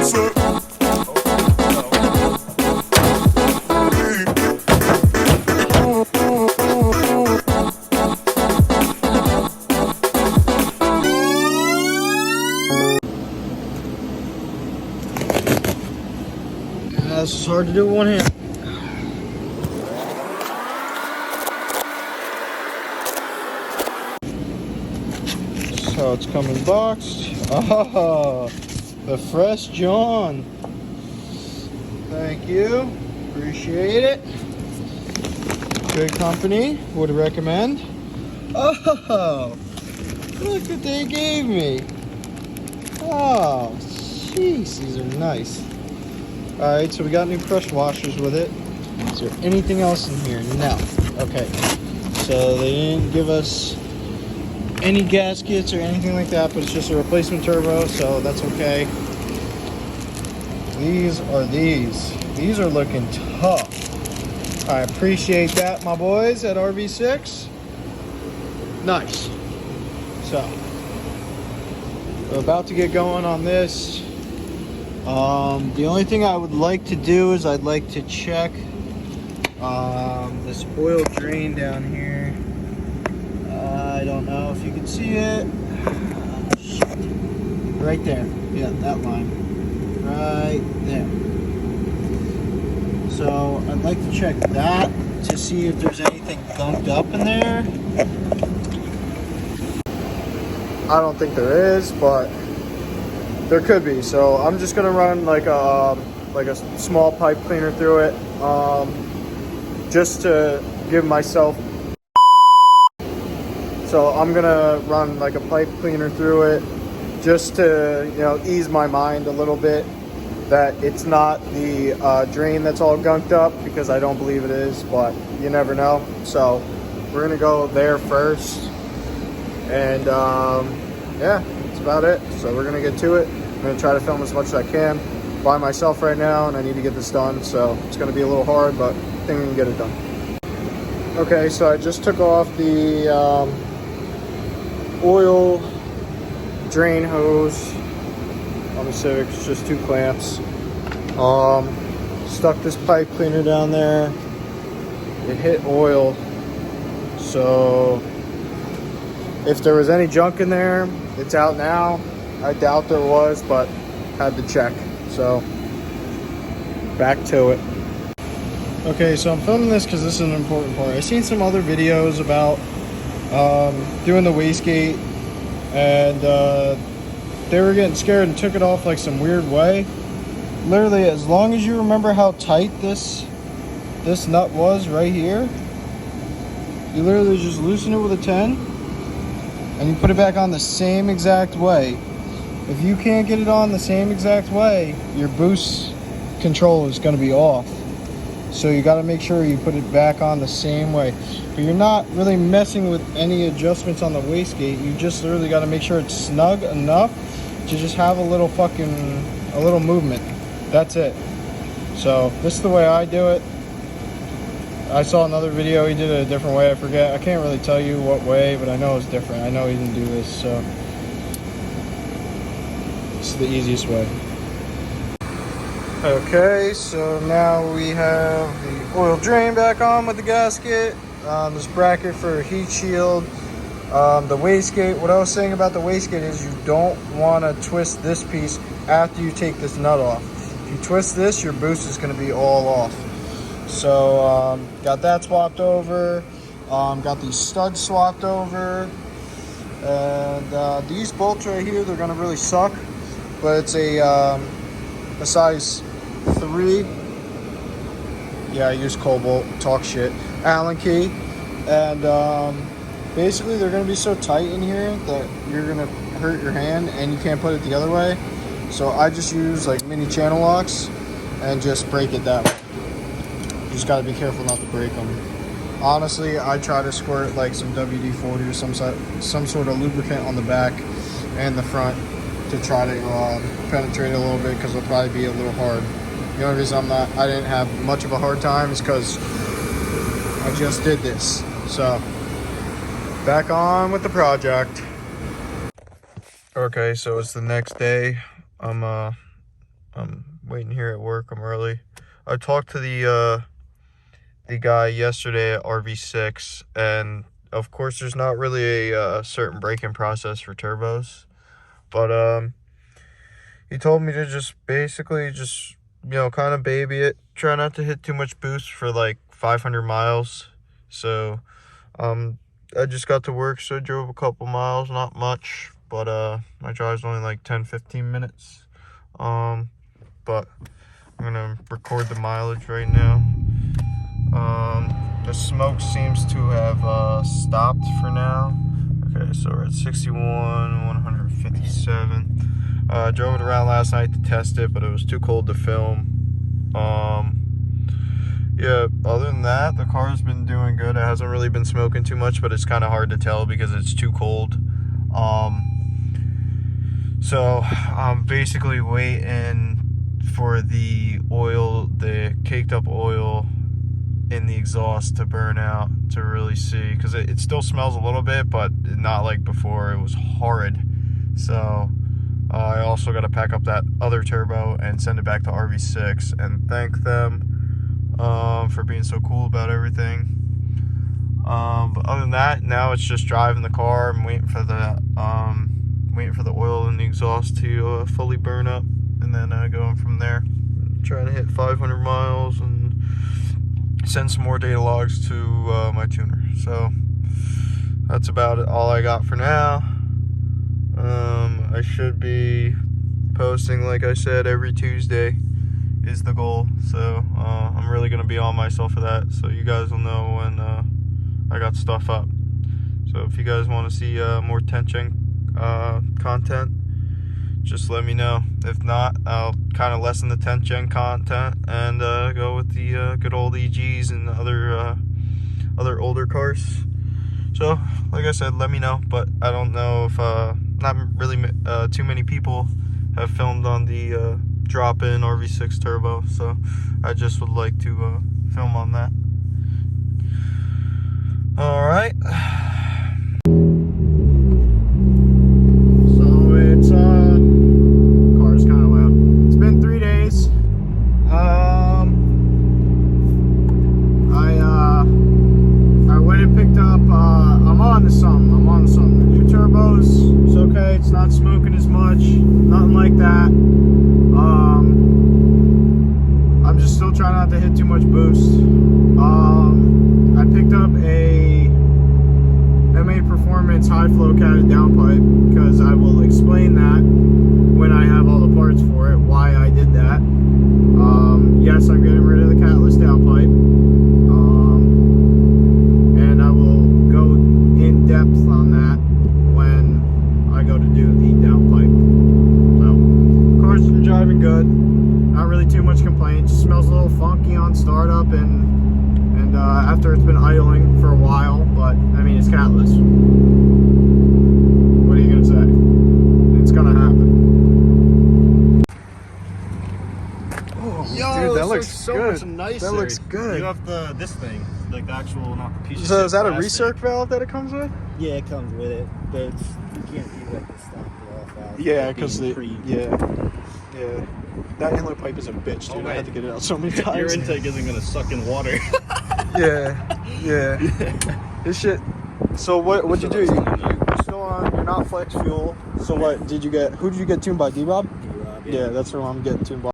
This is hard to do with one hand. So it's coming boxed. Oh, the fresh John. Thank you. Appreciate it. Good company. Would recommend. Oh, look what they gave me. Oh, jeez, these are nice. Alright, so we got new crush washers with it. Is there anything else in here? No. Okay. So they didn't give us any gaskets or anything like that, but it's just a replacement turbo, so that's okay. These are looking tough. I appreciate that, my boys at RV6. Nice. So we're about to get going on this. The only thing I would like to do is I'd like to check this oil drain down here. I don't know if you can see it. Right there. Yeah, that line. Right there. So I'd like to check that to see if there's anything gunked up in there. I don't think there is, but there could be. So I'm just gonna run like a small pipe cleaner through it, just to give myself. So I'm gonna run like a pipe cleaner through it, just to, you know, ease my mind a little bit that it's not the drain that's all gunked up, because I don't believe it is, but you never know. So we're gonna go there first, and yeah, that's about it. So we're gonna get to it. I'm gonna try to film as much as I can by myself right now, and I need to get this done, so it's gonna be a little hard, but I think we can get it done. Okay, so I just took off the oil drain hose on the Civic. It's just 2 clamps. Stuck this pipe cleaner down there. It hit oil, so if there was any junk in there, it's out now. I doubt there was, but had to check. So back to it. Okay, so I'm filming this because this is an important part. I've seen some other videos about doing the wastegate, and they were getting scared and took it off like some weird way. Literally, as long as you remember how tight this nut was right here, you literally just loosen it with a 10 and you put it back on the same exact way. If you can't get it on the same exact way, your boost control is going to be off. So you got to make sure you put it back on the same way. But you're not really messing with any adjustments on the wastegate. You just literally got to make sure it's snug enough to just have a little movement. That's it. So this is the way I do it. I saw another video, he did it a different way. I forget. I can't really tell you what way, but I know it's different. I know he didn't do this, so this is the easiest way. Okay, so now we have the oil drain back on with the gasket. This bracket for heat shield. The wastegate, what I was saying about the wastegate is you don't want to twist this piece after you take this nut off. If you twist this, your boost is going to be all off. So got that swapped over, got these studs swapped over, and these bolts right here, they're gonna really suck, but it's a size 3. Yeah, I use Cobalt, talk shit, Allen key, and basically they're gonna be so tight in here that you're gonna hurt your hand and you can't put it the other way. So I just use like mini channel locks and just break it that way. You just gotta be careful not to break them. Honestly, I try to squirt like some WD-40 or some sort of lubricant on the back and the front to try to penetrate it a little bit, because it'll probably be a little hard. The only reason I didn't have much of a hard time is because I just did this. So back on with the project. Okay, so it's the next day. I'm I'm waiting here at work. I'm early. I talked to the guy yesterday at RV6, and of course there's not really a certain braking process for turbos, but he told me to just basically just, you know, kind of baby it, try not to hit too much boost for like 500 miles. So I just got to work, so I drove a couple miles, not much, but my drive's only like 10-15 minutes. But I'm gonna record the mileage right now. The smoke seems to have stopped for now. Okay, so we're at 61, 157. Drove it around last night to test it, but it was too cold to film. Yeah, other than that, the car's been doing good. It hasn't really been smoking too much, but it's kind of hard to tell because it's too cold. So I'm basically waiting for the oil, the caked up oil in the exhaust to burn out to really see, because it still smells a little bit, but not like before. It was horrid. So I also got to pack up that other turbo and send it back to RV6 and thank them for being so cool about everything. But other than that, now it's just driving the car. I'm waiting for the oil in the exhaust to fully burn up, and then going from there, trying to hit 500 miles and send some more data logs to my tuner. So that's about it, all I got for now. I should be posting, like I said, every Tuesday is the goal. So I'm really gonna be on myself for that, so you guys will know when I got stuff up. So if you guys want to see more tension content, just let me know. If not, I'll kind of lessen the 10th gen content and go with the good old EGs and other older cars. So like I said, let me know. But I don't know if not really too many people have filmed on the drop-in RV6 turbo, so I just would like to film on that. All right. It's not smoking as much, nothing like that. I'm just still trying not to hit too much boost. I picked up a MA Performance high flow catted downpipe, because I will explain that when I have all the parts for it, why I did that. Yes, I'm getting rid of the catless downpipe, and I will go in depth on that when I go to do the downpipe. So, car's been driving good. Not really too much complaints. Just smells a little funky on startup and after it's been idling for a while. But I mean, it's catless. What are you gonna say? It's gonna happen. Oh, yo, dude, that looks so good. Much nicer. That looks good. You have this thing, like the actual, not the piece of So is that plastic. a recirc valve that it comes with? Yeah, it comes with it, but you can't do like the stop it off valve. Yeah, because yeah. That inlet pipe is a bitch, dude. I had to get it out so many times. Your intake isn't gonna suck in water. yeah. This shit. So what'd you do? You're still on. You're not flex fuel. So what did you get? Who did you get tuned by? D-Rob? D-Rob, Yeah, that's who I'm getting tuned by.